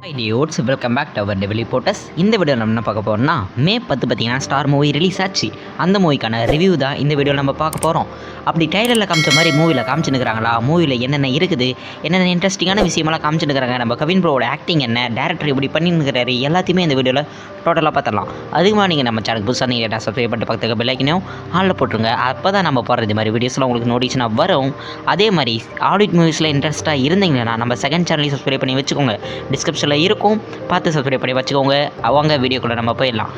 Hi dudes, welcome back to our Devil Reporters. இந்த video நம்ம என்ன பார்க்க போறோம்னா மே 10 பார்த்தீங்கன்னா ஸ்டார் மூவி ரிலீஸ் ஆச்சு. அந்த மூவிக்கான ரிவ்யூ தான் இந்த வீடியோவில் நம்ம பார்க்க போகிறோம். அப்படி டைலரில் காமிச்ச மாதிரி மூவியில் காமிச்சுனுக்கிறாங்களா, மூவியில் என்னென்ன இருக்குது, என்னென்ன இன்ட்ரெஸ்டிங்கான விஷயமெல்லாம் காமிச்சுனுக்கிறாங்க, நம்ம கவின் ப்ரோவோட ஆக்டிங் என்ன, டேரக்டர் எப்படி பண்ணினுக்கிறாரு, எல்லாத்தையுமே இந்த வீடியோவில் டோட்டலாக பார்த்துடலாம். அதுக்குமா நீங்கள் நம்ம சேனல் புதுசாக நீங்கள் சப்ஸ்கிரைப் பண்ணிட்டு பக்கத்துக்கு பெல் ஐக்கனையும் ஆளில் போட்டுருங்க. அப்போ தான் நம்ம போகிற இது மாதிரி வீடியோஸ்லாம் உங்களுக்கு நோட்டிஸ்னால் வரும். அதே மாதிரி ஹாலிவுட் மூவிஸில் இன்ட்ரெஸ்ட்டாக இருந்தீங்கன்னா நம்ம செகண்ட் சேனலையும் சப்ஸ்கிரைப் பண்ணி வச்சுக்கோங்க. டிஸ்கிரிப்ஷனில் இருக்கும், பார்த்து சப்ஸ்கிரைப் பண்ணி வச்சுக்கோங்க. அவங்க வீடியோக்குள்ளே நம்ம போயிடலாம்.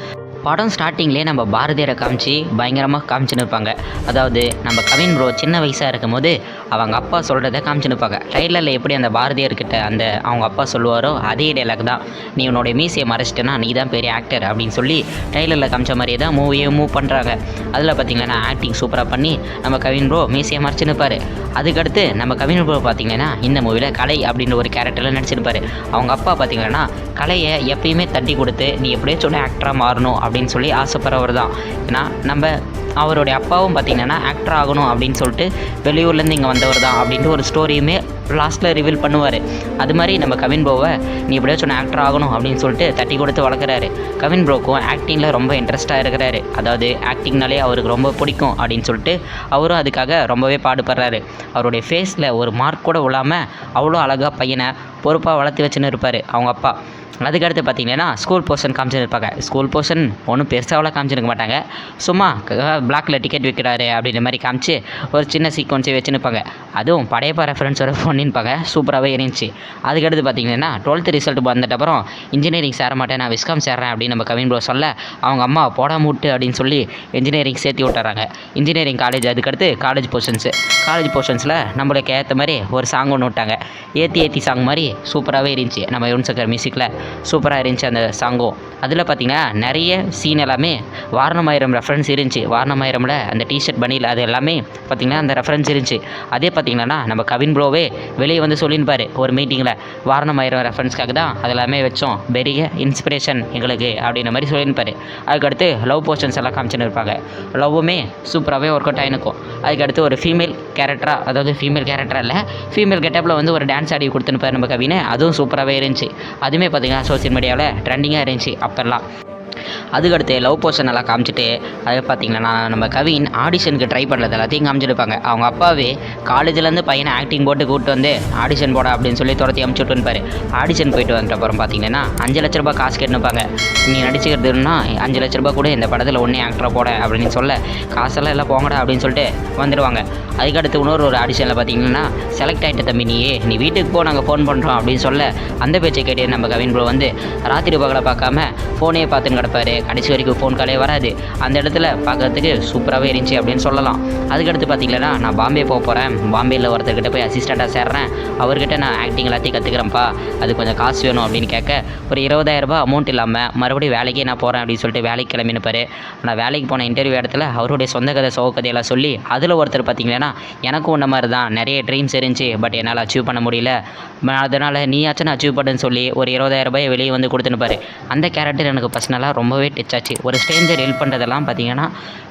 படம் ஸ்டார்டிங்லேயே நம்ம பாரதியாரை காமிச்சு பயங்கரமாக காமிச்சுன்னு இருப்பாங்க. அதாவது நம்ம கவின் ப்ரோ சின்ன வயசாக இருக்கும் போது அவங்க அப்பா சொல்கிறத காமிச்சுன்னு இருப்பாங்க. ட்ரைலரில் எப்படி அந்த பாரதியார்கிட்ட அந்த அவங்க அப்பா சொல்லுவாரோ அதே டைலாக் தான், நீ உன்னோடைய மீசையை மறைச்சிட்டேன்னா நீ தான் பெரிய ஆக்டர் அப்படின்னு சொல்லி ட்ரைலரில் காமிச்ச மாதிரியே தான் மூவியை மூவ் பண்ணுறாங்க. அதில் பார்த்திங்கன்னா ஆக்டிங் சூப்பராக பண்ணி நம்ம கவின் ப்ரோ மீசையை மறைச்சுன்னு இருப்பார். அதுக்கடுத்து நம்ம கவின் ப்ரோ பார்த்திங்கன்னா இந்த மூவியில் கலை அப்படின்ற ஒரு கேரக்டரில் நடிச்சிருப்பார். அவங்க அப்பா பார்த்திங்கன்னா கலையை எப்பயுமே தட்டி கொடுத்து நீ எப்படியே சொன்ன ஆக்டராக மாறணும் அப்படின்னு சொல்லி ஆசைப்படுறவர் தான். ஏன்னா நம்ம அவருடைய அப்பாவும் பார்த்திங்கன்னா ஆக்டர் ஆகணும் அப்படின்னு சொல்லிட்டு வெளியூர்லேருந்து இங்கே வந்தவர் தான் அப்படின்ட்டு ஒரு ஸ்டோரியுமே லாஸ்ட்டில் ரிவீல் பண்ணுவார். அது மாதிரி நம்ம கவின் ப்ரோவை நீ எப்படியோ சொன்ன ஆக்டர் ஆகணும் அப்படின்னு சொல்லிட்டு தட்டி கொடுத்து வளர்க்குறாரு. கவின் ப்ரோக்கும் ஆக்டிங்கில் ரொம்ப இன்ட்ரெஸ்ட்டாக இருக்கிறாரு. அதாவது ஆக்டிங்னாலே அவருக்கு ரொம்ப பிடிக்கும் அப்படின்னு சொல்லிட்டு அவரும் அதுக்காக ரொம்பவே பாடுபடுறாரு. அவருடைய ஃபேஸில் ஒரு மார்க் கூட விழாமல் அவ்வளோ அழகாக பையனை பொறுப்பாக வளர்த்து வச்சுன்னு இருப்பார் அவங்க அப்பா. அதுக்கடுத்து பார்த்திங்கன்னா ஸ்கூல் போர்ஷன் காமிச்சுன்னு இருப்பாங்க. ஸ்கூல் போர்ஷன் ஒன்றும் பெருசாக காமிச்சிருக்க மாட்டாங்க. சும்மா பிளாக்கில் டிக்கெட் விற்கிறாரு அப்படின்ற மாதிரி காமிச்சு ஒரு சின்ன சீக்வன்ஸை வச்சுருப்பாங்க. அதுவும் படையப்பா ரெஃபரன்ஸோட பண்ணிருப்பாங்க. சூப்பராகவே இருந்துச்சு. அதுக்கடுத்து பார்த்திங்கன்னா 12th ரிசல்ட் வந்துட்டப்புறம் இன்ஜினியரிங் சேர மாட்டேன், நான் விஸ்காம் சேர்றேன் அப்படின்னு நம்ம கவின் ப்ரோ சொல்ல அவங்க அம்மா போடாம விட்டு அப்படின்னு சொல்லி இன்ஜினியரிங் சேர்த்து விட்டுறாங்க. Engineering college. அதுக்கடுத்து காலேஜ் போர்ஷன்ஸில் நம்மளுக்கு ஏற்ற மாதிரி ஒரு சாங் ஒன்று விட்டாங்க. ஏற்றி சாங் மாதிரி சூப்பராகவே இருந்துச்சு. நம்ம யுவன் சங்கர் மியூசிக்கில் சூப்பராக இருந்துச்சு அந்த சாங்கும். அதில் பார்த்திங்கன்னா நிறைய சீன் எல்லாமே வாரணமாயிரம் ரெஃபரன்ஸ் இருந்துச்சு. வாரணமாயிரமில் அந்த டிஷர்ட் பனியில் அது எல்லாமே பார்த்திங்கன்னா அந்த ரெஃபரன்ஸ் இருந்துச்சு. அதே பார்த்திங்கன்னா நம்ம கவின் ப்ரோவே வெளியே வந்து சொல்லியிருப்பார் ஒரு மீட்டிங்கில், வாரணமாயிரம் ரெஃபரன்ஸ்க்காக தான் அது எல்லாமே வச்சோம், பெரிய இன்ஸ்பிரேஷன் எங்களுக்கு அப்படின்ற மாதிரி சொல்லியிருப்பார். அதுக்கடுத்து லவ் போர்ஷன்ஸ் எல்லாம் காமிச்சுன்னு இருப்பாங்க. லவ்வுமே சூப்பராகவே ஒர்க் அவுட் ஆகிருக்கும். அதுக்கடுத்து ஒரு ஃபீமேல் கேரக்டராக, அதாவது ஃபீமேல் கேரக்டராக இல்லை, ஃபீமேல் கெட்டப்பில் வந்து ஒரு டான்ஸ் ஆடி கொடுத்துருப்பார் நம்ம கவினை. அதுவும் சூப்பராகவே இருந்துச்சு. அதுவுமே பார்த்திங்கன்னா சோசியல் மீடியாவில் ட்ரெண்டிங்காக இருந்துச்சு அப்போல்லாம். அதுக்கடுத்து லவ் போர்ஷன் எல்லாம் காமிச்சிட்டு அது பார்த்திங்கன்னா நம்ம கவின் ஆடிஷனுக்கு ட்ரை பண்ணுறது எல்லாத்தையும் காமிச்சிருப்பாங்க. அவங்க அப்பாவே காலேஜ்லேருந்து பையனை ஆக்டிங் போட்டு கூப்பிட்டு வந்து ஆடிஷன் போட அப்படின்னு சொல்லி துரத்தி அமுச்சு விட்டுருப்பாரு. ஆடிஷன் போயிட்டு வந்துட்டப்புறம் பார்த்திங்கன்னா 5 லட்ச ரூபா காசு கேட்டுப்பாங்க. நீ நடிச்சுக்கிறதுன்னா 5 லட்ச ரூபா கூட இந்த படத்தில் ஒன்றே ஆக்டராக போட அப்படின்னு சொல்ல காசெல்லாம் எல்லாம் போங்கடா அப்படின்னு சொல்லிட்டு வந்துடுவாங்க. அதுக்கடுத்து இன்னொரு ஆடிஷனில் பார்த்திங்கன்னா செலக்ட் ஆகிட்ட தம்பி நீ வீட்டுக்கு போ, நாங்கள் ஃபோன் பண்ணுறோம் அப்படின்னு சொல்ல அந்த பேச்சை கேட்டு நம்ம கவின் ப்ரோ வந்து ராத்திரி பகலை பார்க்காம ஃபோனே பார்த்துன்னு கிடப்பாரு. கடைசி வரைக்கும் ஃபோன் காலே வராது. அந்த இடத்துல பார்க்கறதுக்கு சூப்பராகவே இருந்துச்சு அப்படின்னு சொல்லலாம். அதுக்கடுத்து பார்த்திங்கன்னா நான் பாம்பே போக போகிறேன், பாம்பேயில் ஒருத்தர்கிட்ட போய் அசிஸ்டண்ட்டாக சேர்றேன், அவர்கிட்ட நான் ஆக்டிங் எல்லாத்தையும் கற்றுக்கிறேன்ப்பா, அது கொஞ்சம் காசு வேணும் அப்படின்னு கேட்க ஒரு 20,000 ரூபாய் அமௌண்ட் இல்லாமல் மறுபடியும் வேலைக்கே நான் போகிறேன் அப்படின்னு சொல்லிட்டு வேலைக்கு கிளம்பினுப்பார். ஆனால் வேலைக்கு போன இன்டர்வியூ இடத்துல அவருடைய சொந்த கதை சோக கதையெல்லாம் சொல்லி அதில் ஒருத்தர் பார்த்திங்கன்னா எனக்கும் உன்ன மாதிரி தான் நிறைய ட்ரீம்ஸ் இருந்துச்சு, பட் என்னால் அச்சீவ் பண்ண முடியல, அதனால் நீயாச்சும் அச்சீவ் பண்ணுன்னு சொல்லி ஒரு 20,000 ரூபாயை வெளியே வந்து கொடுத்துனுப்பார். அந்த கேரக்டர் எனக்கு பர்சனலாக ரொம்பவே டச் ஆச்சு. ஒரு ஸ்ட்ரேஞ்சர் ஹெல்ப் பண்ணுறதெல்லாம் பார்த்திங்கன்னா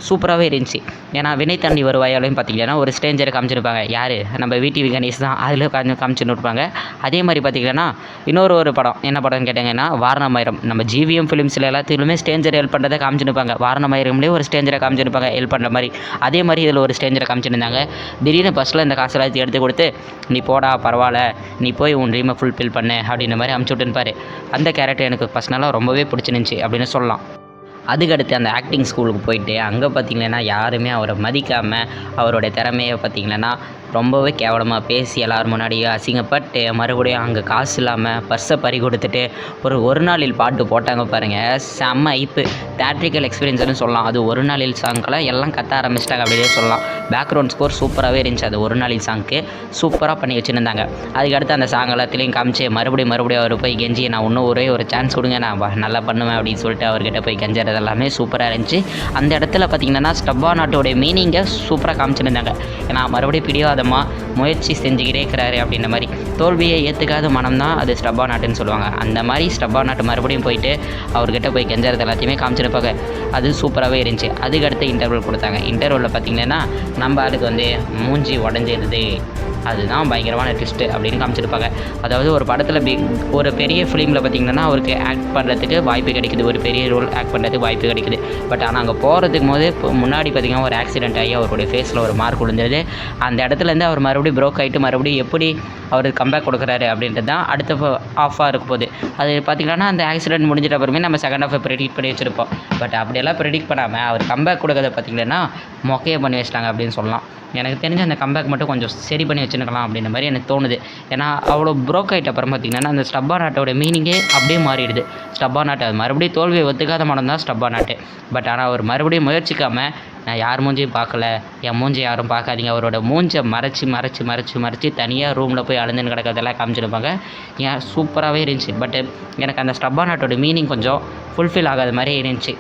சூப்பராகவே இருந்துச்சு. ஏன்னா வினை தாண்டி வருவாயாலையும் பார்த்திங்கன்னா ஒரு ஸ்ட்ரேஞ்சரை காமிச்சிருப்பாங்க. யார், நம்ம விடிவி கணேஷ் தான். அதில் காமிச்சுன்னு இருப்பாங்க. அதே மாதிரி பார்த்திங்கன்னா இன்னொரு படம் என்ன படம்னு கேட்டிங்கன்னா வாரணமாயிரம். நம்ம ஜிவிஎம் ஃபிலிம்ஸில் எல்லாத்துலையுமே ஸ்ட்ரேஞ்சர் ஹெல்ப் பண்ணுறதை காமிச்சுருப்பாங்க. வாரணமாயிரம்லேயே ஒரு ஸ்ட்ரேஞ்சரை காமிச்சிருப்பாங்க ஹெல்ப் பண்ணுற மாதிரி. அதே மாதிரி இதில் ஒரு ஸ்ட்ரேஞ்சரை காமிச்சிருந்தாங்க. திடீர்னு பஸ்ஸில் இந்த காசெல்லாம் எடுத்து கொடுத்து நீ போடா பரவாயில்ல, நீ போய் உன் ட்ரீமை ஃபுல்ஃபில் பண்ணு அப்படின்ற மாதிரி அமுச்சு விட்டுருப்பார். அந்த கேரக்டர் எனக்கு பர்சனலாக ரொம்பவே பிடிச்சிருந்துச்சி அப்படின்னு சொல்லலாம். அதுக்கடுத்து அந்த ஆக்டிங் ஸ்கூலுக்கு போயிட்டு அங்கே பார்த்திங்கன்னா யாருமே அவரை மதிக்காமல் அவருடைய திறமையை பார்த்திங்கன்னா ரொம்பவே கேவலமாக பேசி எல்லோரும் முன்னாடியே அசிங்கப்பட்டு மறுபடியும் அங்கே காசு இல்லாமல் பர்ஸை பறி கொடுத்துட்டு ஒரு நாளில் பாட்டு போட்டாங்க பாருங்கள். செம்ம ஐப்பு, தேட்ரிக்கல் எக்ஸ்பீரியன்ஸ்னு சொல்லலாம். அது ஒரு நாளில் சாங்க்கெல்லாம் எல்லாம் கத்த ஆரம்பிச்சிட்டாங்க அப்படியே சொல்லலாம். பேக்ரவுண்ட் ஸ்கோர் சூப்பராகவே இருந்துச்சு. அது ஒரு நாளில் சாங்க்கு சூப்பராக பண்ணி வச்சுருந்தாங்க. அதுக்கடுத்து அந்த சாங் எல்லாத்துலேயும் காமிச்சு மறுபடியும் அவர் போய் கெஞ்சி நான் இன்னும் ஒரே ஒரு சான்ஸ் கொடுங்க, நான் நல்லா பண்ணுவேன் அப்படின்னு சொல்லிட்டு அவர்கிட்ட போய் கெஞ்சறது எல்லாமே சூப்பராக இருந்துச்சு. அந்த இடத்துல பார்த்திங்கன்னா ஸ்டப்பா நாட்டோடைய மீனிங்கை சூப்பராக காமிச்சிருந்தாங்க. ஏன்னா மறுபடியும் பிடிவாதமாக முயற்சி செஞ்சுக்கிட்டே இருக்கிறாரு அப்படின்ற மாதிரி. தோல்வியை ஏற்றுக்காத மனம் தான் அது ஸ்டப்பா நாட்டுன்னு சொல்லுவாங்க. அந்த மாதிரி ஸ்டப்பா நாட்டு மறுபடியும் போயிட்டு அவர்கிட்ட போய் கெஞ்சறது எல்லாத்தையுமே காமிச்சிருப்பாங்க. அது சூப்பராகவே இருந்துச்சு. அதுக்கடுத்து இன்டர்வல் கொடுத்தாங்க. இன்டர்வலில் பார்த்திங்கன்னா நம்ம ஆளுக்கு வந்து மூஞ்சி உடஞ்சிருது அதுதான் பயங்கரமான ட்விஸ்ட்டு அப்படின்னு காமிச்சிருப்பாங்க. அதாவது ஒரு படத்தில் ஒரு பெரிய ஃபிலிமில் பார்த்திங்கன்னா அவருக்கு ஆக்ட் பண்ணுறதுக்கு வாய்ப்பு கிடைக்குது, ஒரு பெரிய ரோல் ஆக்ட் பண்ணுறதுக்கு வாய்ப்பு கிடைக்குது. பட் ஆனால் அங்கே போகிறதுக்கு போது இப்போ முன்னாடி பார்த்திங்கன்னா ஒரு ஆக்சிடென்ட் ஆகி அவருடைய ஃபேஸில் ஒரு மார்க் விழுந்தது. அந்த இடத்துலேருந்து அவர் மறுபடியும் ப்ரோக் ஆகிட்டு மறுபடியும் எப்படி அவர் கம்பேக் கொடுக்குறாரு அப்படின்றது தான் அடுத்த ஆஃபாக இருக்க போகுது. அது பார்த்திங்கன்னா அந்த ஆக்சிடென்ட் முடிஞ்சிட்ட அப்புறமே நம்ம செகண்ட் ஹாஃபை ப்ரெடிக்ட் பண்ணி வச்சுருப்போம். பட் அப்படியெல்லாம் ப்ரெடிக்ட் பண்ணாமல் அவர் கம்பேக் கொடுக்கறத பார்த்திங்கன்னா மொக்கையை பண்ணி வச்சிட்டாங்க அப்படின்னு சொல்லலாம். எனக்கு தெரிஞ்ச அந்த கம்பேக் மட்டும் கொஞ்சம் சரி பண்ணி வச்சுருக்கலாம் அப்படின்ற மாதிரி எனக்கு தோணுது. ஏன்னா அவ்வளோ ப்ரோக் ஆகிட்ட அப்புறம் பார்த்திங்கன்னா அந்த ஸ்டப்பா நாட்டோட மீனிங்கே அப்படியே மாறிடுது. ஸ்டப்பா நாட்டு அது மறுபடியும் தோல்வியை ஒத்துக்காத மனம் தான் ஸ்டப்பா நாட்டு. பட் ஆனால் அவர் மறுபடியும் முயற்சிக்காமல் நான் யார் மூஞ்சியும் பார்க்கல, என் மூஞ்சி யாரும் பார்க்காதீங்க, அவரோட மூஞ்சை மறைச்சி தனியாக ரூமில் போய் அழுந்துன்னு கிடக்கிறதெல்லாம் காமிச்சிருப்பாங்க. ஏன் சூப்பராகவே இருந்துச்சு. பட் எனக்கு அந்த ஸ்டப்பா நாட்டோட மீனிங் கொஞ்சம் ஃபுல்ஃபில் ஆகாத மாதிரியே இருந்துச்சு.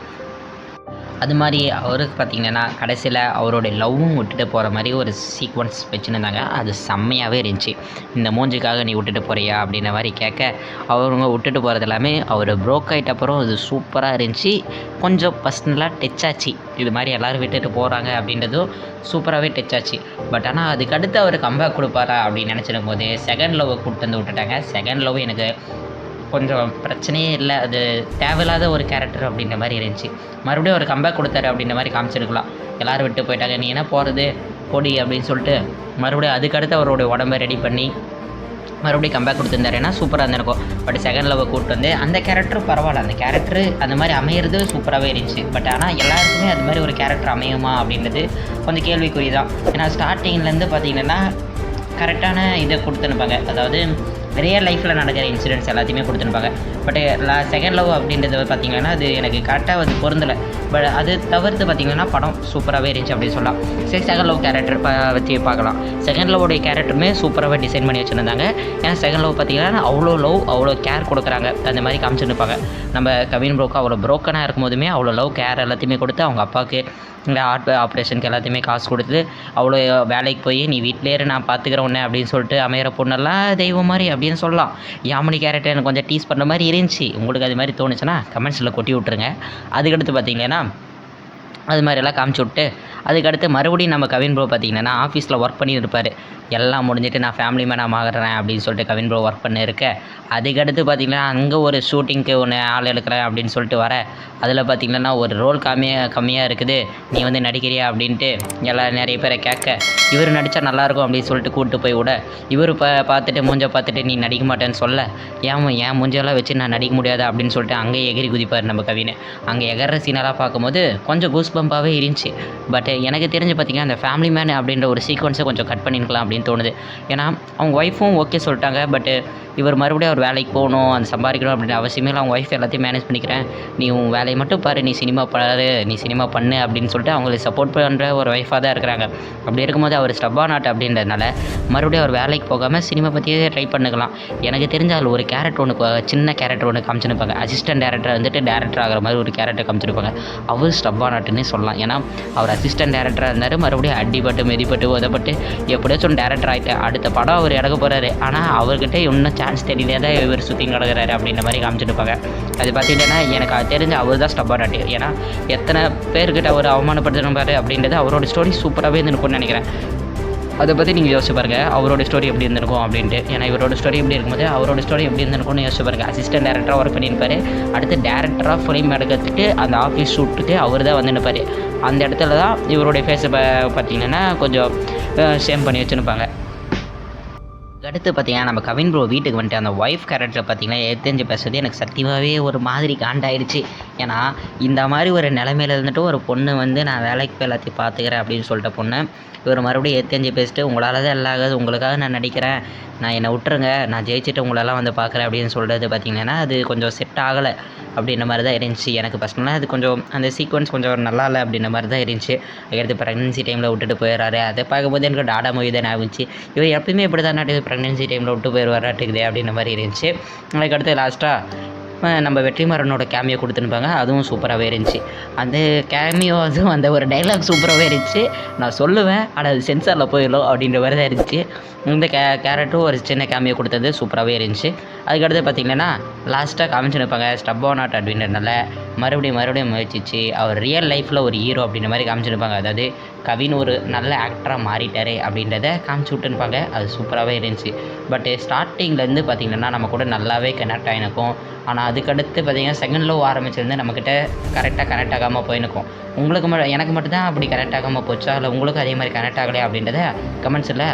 அது மாதிரி அவருக்கு பார்த்திங்கன்னா கடைசியில் அவருடைய லவ்வும் விட்டுட்டு போகிற மாதிரி ஒரு சீக்வன்ஸ் வச்சுருந்தாங்க. அது செம்மையாகவே இருந்துச்சு. இந்த மூஞ்சிக்காக நீ விட்டுட்டு போகிறியா அப்படின்ற மாதிரி கேட்க அவங்க விட்டுட்டு போகிறது எல்லாமே அவர் ப்ரோக் ஆகிட்ட அப்புறம் அது சூப்பராக இருந்துச்சு. கொஞ்சம் பர்சனலாக டச் ஆச்சு. இது மாதிரி எல்லோரும் விட்டுட்டு போகிறாங்க அப்படின்றதும் சூப்பராகவே டச் ஆச்சு. பட் ஆனால் அதுக்கடுத்து அவர் கம்பேக் கொடுப்பாரா அப்படின்னு நினச்சிருக்கும் போது செகண்ட் லவ்வை கூப்பிட்டு வந்து விட்டுட்டாங்க. செகண்ட் லவ் எனக்கு கொஞ்சம் பிரச்சனையே இல்லை, அது தேவையில்லாத ஒரு கேரக்டர் அப்படின்ற மாதிரி இருந்துச்சு. மறுபடியும் ஒரு கம்பேக் கொடுத்தாரு அப்படின்ற மாதிரி காமிச்சிருக்கலாம். எல்லோரும் விட்டு போயிட்டாங்க, நீ என்ன போகிறது பொடி அப்படின்னு சொல்லிட்டு மறுபடியும் அதுக்கடுத்து அவருடைய உடம்பை ரெடி பண்ணி மறுபடியும் கம்பேக் கொடுத்துருந்தாருன்னா சூப்பராக இருந்திருக்கும். பட் செகண்ட் லவ்வை கூப்பிட்டு வந்து அந்த கேரக்டரும் பரவாயில்ல, அந்த கேரக்டரு அந்த மாதிரி அமையிறது சூப்பராகவே இருந்துச்சு. பட் ஆனால் எல்லாருக்குமே அது மாதிரி ஒரு கேரக்டர் அமையுமா அப்படின்றது கொஞ்சம் கேள்விக்குறி தான். ஏன்னா ஸ்டார்டிங்லேருந்து பார்த்திங்கன்னா கரெக்டான இதை கொடுத்துனுப்பாங்க. அதாவது ரியல் லைஃப்பில் நடக்கிற இன்சிடென்ட்ஸ் எல்லாத்தையுமே கொடுத்துருப்பாங்க. பட் செகண்ட் லவ் அப்படின்றது பார்த்திங்கன்னா அது எனக்கு கரெக்டாக அது பொருந்தலை. பட் அது தவிர்த்து பார்த்திங்கன்னா படம் சூப்பராகவே இருந்துச்சு அப்படின்னு சொல்லலாம். சரி, செகண்ட் லவ் கேரக்டர் வச்சு பார்க்கலாம். செகண்ட் லவ்வோடைய கேரக்டருமே சூப்பராகவே டிசைன் பண்ணி வச்சுருந்தாங்க. ஏன்னா செகண்ட் லவ் பார்த்திங்கன்னா அவ்வளோ லவ் அவ்வளோ கேர் கொடுக்குறாங்க. அந்த மாதிரி காமிச்சுருப்பாங்க. நம்ம கவின் ப்ரோக்கு அவ்வளோ ப்ரோக்கனாக இருக்கும் போதுமே அவ்வளோ லவ் கேர் எல்லாத்தையுமே கொடுத்து அவங்க அப்பாவுக்கு இந்த ஹார்ட் ஆப்ரேஷனுக்கு எல்லாத்தையுமே காசு கொடுத்து அவ்வளோ வேலைக்கு போய் நீ வீட்டிலே நான் பார்த்துக்கிறேன் உன்னை அப்படின்னு சொல்லிட்டு அமையிற பொண்ணெல்லாம் தெய்வம் மாதிரி அப்படின்னு சொல்லலாம். யாமினி கேரக்டர் எனக்கு கொஞ்சம் டீஸ் பண்ணுற மாதிரி இருந்துச்சு. உங்களுக்கு அது மாதிரி தோணுச்சுன்னா கமெண்ட்ஸில் கொட்டி விட்ருங்க. அதுக்கடுத்து பார்த்திங்கன்னா அது மாதிரியெல்லாம் காமிச்சு விட்டு அதுக்கடுத்து மறுபடியும் நம்ம கவின் ப்ரோ பார்த்திங்கன்னா ஆஃபீஸில் ஒர்க் பண்ணிட்டு இருப்பார். எல்லாம் முடிஞ்சிட்டு நான் ஃபேமிலி மேனாக ஆகிறேன் அப்படின்னு சொல்லிட்டு கவின் ப்ரோ ஒர்க் பண்ணியிருக்க. அதுக்கடுத்து பார்த்திங்கன்னா அங்கே ஒரு ஷூட்டிங்க்கு ஒன்று ஆள் எடுக்கிறேன் அப்படின்னு சொல்லிட்டு வர அதில் பார்த்திங்கன்னா ஒரு ரோல் கம்மியாக இருக்குது, நீ வந்து நடிக்கிறியா அப்படின்ட்டு நிறைய பேரை கேட்க இவர் நடித்தா நல்லாயிருக்கும் அப்படின்னு சொல்லிட்டு கூப்பிட்டு போய் விட இவர் பார்த்துட்டு மூஞ்சை பார்த்துட்டு நீ நடிக்க மாட்டேன்னு சொல்ல ஏன் மூஞ்செல்லாம் வச்சு நான் நடிக்க முடியாது அப்படின்னு சொல்லிட்டு அங்கே எகிரி குதிப்பார் நம்ம கவின். அங்கே எகற சீனெல்லாம் பார்க்கும்போது கொஞ்சம் கூஸ் பம்பாகவே இருந்துச்சு. பட் எனக்கு தெரிஞ்சு பார்த்திங்கன்னா அந்த ஃபேமிலி மேன் அப்படின்ற ஒரு சீக்வன்ஸை கொஞ்சம் கட் பண்ணிருக்கலாம் அப்படின்னு தோணுது. ஏன்னா அவங்க ஒய்ஃபும் ஓகே சொல்லிட்டாங்க. பட் இவர் மறுபடியும் அவர் வேலைக்கு போகணும், அந்த சம்பாதிக்கணும் அப்படின்ற அவசியமே இல்லை, அவங்க ஒய்ஃப் எல்லாத்தையும் மேனேஜ் பண்ணிக்கிறேன், நீ உன் வேலையை மட்டும் பாரு, நீ சினிமா பண்ணு அப்படின்னு சொல்லிட்டு அவங்களுக்கு சப்போர்ட் பண்ணுற ஒரு ஒய்ஃபாக தான் இருக்கிறாங்க. அப்படி இருக்கும்போது அவர் ஸ்டப்பா நாட் அப்படின்றதுனால மறுபடியும் அவர் வேலைக்கு போகாமல் சினிமா பற்றியே ட்ரை பண்ணிக்கலாம். எனக்கு தெரிஞ்ச அதில் ஒரு கேரக்டர் ஒன்று சின்ன கேரக்டர் ஒன்று காமிச்சிருப்பாங்க. அசிஸ்டன்ட் டேரக்டர் வந்துட்டு டேரக்டர் ஆகிற மாதிரி ஒரு கேரக்டர் காமிச்சிருப்பாங்க. அவர் ஸ்டப்பா நாட்டுன்னு சொல்லலாம். ஏன்னா அவர் அசிஸ்டன்ட் டேரக்டராக இருந்தார், மறுபடியும் அடிபட்டு மிதிப்பட்டு உதப்பட்டு எப்படியாச்சும் டேரக்டர் ஆகிட்டு அடுத்த படம் அவர் இறக்க போகிறாரு. ஆனால் அவர்கிட்ட இன்னும் சான்ஸ் தெரியலே தான் இவர் சுற்றி கிடக்கிறாரு அப்படின்ற மாதிரி காமிச்சிருப்பாங்க. அது பார்த்திங்கன்னா எனக்கு அது தெரிஞ்ச அவர் தான் ஸ்டப்பா நாட்டு. ஏன்னா எத்தனை பேர்கிட்ட அவர் அவமானப்படுத்தினாரு அப்படின்றது அவரோட ஸ்டோரி சூப்பராகவே இருந்திருக்கும்னு நினைக்கிறேன். அதை பற்றி நீங்கள் யோசிச்சு பாருங்கள், அவரோட ஸ்டோரி எப்படி இருந்திருக்கும் அப்படின்ட்டு. ஏன்னா இவரோட ஸ்டோரி எப்படி இருக்கும்போது அவரோட ஸ்டோரி எப்படி இருந்திருக்கும்னு யோசிச்சு பாருங்கள். அசிஸ்டன்ட் டேரக்டராக ஒர்க் பண்ணியிருப்பார், அடுத்து டேரக்டராக ஃபிலிம் எடுக்கிறதுக்கு அந்த ஆஃபீஸ் ஷூட்டுக்கு அவர் தான் வந்துருப்பார். அந்த இடத்துல தான் இவருடைய ஃபேஸை பார்த்திங்கன்னா கொஞ்சம் சேம் பண்ணி வச்சுருப்பாங்க. அடுத்து பார்த்திங்கன்னா நம்ம கவின் ப்ரோ வீட்டுக்கு வந்துட்டு அந்த ஒய்ஃப் கேரக்டரை பார்த்திங்கன்னா தெரிஞ்சு பேசுறது எனக்கு சத்தியமாகவே ஒரு மாதிரி காண்டாயிடுச்சு. ஏன்னா இந்த மாதிரி ஒரு நிலைமையில இருந்துட்டு ஒரு பொண்ணு வந்து நான் வேலைக்கு போய் எல்லாத்தையும் பார்த்துக்கிறேன் அப்படின்னு சொல்லிட்ட பொண்ணு இவர் மறுபடியும் தெரிஞ்சு பேசிட்டு உங்களால் தான் எல்லாம் ஆகுது, உங்களுக்காக நான் நடிக்கிறேன், நான் என்னை விட்டுருங்க, நான் ஜெயிச்சுட்டு உங்களெல்லாம் வந்து பார்க்குறேன் அப்படின்னு சொல்கிறது பார்த்திங்கன்னா அது கொஞ்சம் செட் ஆகலை அப்படின்ற மாதிரி தான் இருந்துச்சு. எனக்கு பர்சனலாக அது கொஞ்சம் அந்த சீக்வன்ஸ் கொஞ்சம் நல்லா இல்லை அப்படின்ற மாதிரி தான் இருந்துச்சு. அதுக்கடுத்து ப்ரெக்னன்சி டைமில் விட்டுட்டு போயிடுறாரு. அதை பார்க்கும்போது எனக்கு டாடா மூவி தான் ஆகிச்சு. இவர் எப்பயுமே இப்படி தான் நாட்டு ப்ரெக்னன்சி டைமில் விட்டு போயிடுவாராட்டுக்குதே அப்படின்ற மாதிரி இருந்துச்சு. அதுக்கடுத்து லாஸ்ட்டாக நம்ம வெற்றிமாறனோட கேமியோ கொடுத்துருப்பாங்க, அதுவும் சூப்பராகவே இருந்துச்சு. அந்த கேமியோ அதுவும் அந்த ஒரு டைலாக் சூப்பராகவே இருந்துச்சு. நான் சொல்லுவேன் ஆனால் அது சென்சாரில் போயிடலாம் அப்படின்ற மாதிரி தான் இருந்துச்சு. இந்த கேரக்டரும் ஒரு சின்ன கேமியோ கொடுத்தது சூப்பராகவே இருந்துச்சு. அதுக்கடுத்து பார்த்திங்கன்னா லாஸ்ட்டாக காமிச்சுருப்பாங்க ஸ்டப்பா நாட் அப்படின்றதுனால மறுபடியும் முயற்சிச்சு அவர் ரியல் லைஃப்பில் ஒரு ஹீரோ அப்படின்ற மாதிரி காமிச்சிருப்பாங்க. அதாவது கவின் ஒரு நல்ல ஆக்டராக மாறிட்டாரு அப்படின்றத காமிச்சு விட்டுருப்பாங்க. அது சூப்பராகவே இருந்துச்சு. பட்டு ஸ்டார்டிங்லேருந்து பார்த்திங்கன்னா நம்ம கூட நல்லாவே கனெக்ட் ஆகிருக்கும். ஆனால் அதுக்கடுத்து பார்த்திங்கன்னா செகண்ட் லவ் ஆரம்பிச்சிருந்து நம்மக்கிட்ட கனெக்ட் ஆகாமல் போயிருக்கும். எனக்கு மட்டும்தான் அப்படி கனெக்ட் ஆகாமல் போச்சா, இல்லை உங்களுக்கும் அதே மாதிரி கனெக்ட் ஆகலையா அப்படின்றத கமெண்ட்ஸில்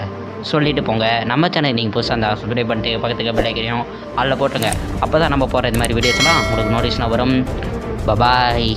சொல்லிட்டு போங்க. நம்ம சேனல் நீங்கள் புதுசாக இருந்தால் சப்ஸ்கிரைப் பண்ணிட்டு பக்கத்துக்கு பெல் ஐக்கனையும் அதில் போட்டுங்க. அப்போ தான் நம்ம போகிற இது மாதிரி வீடியோஸ்லாம் உங்களுக்கு நோட்டிஃபிகேஷன் வரும். பபாய்.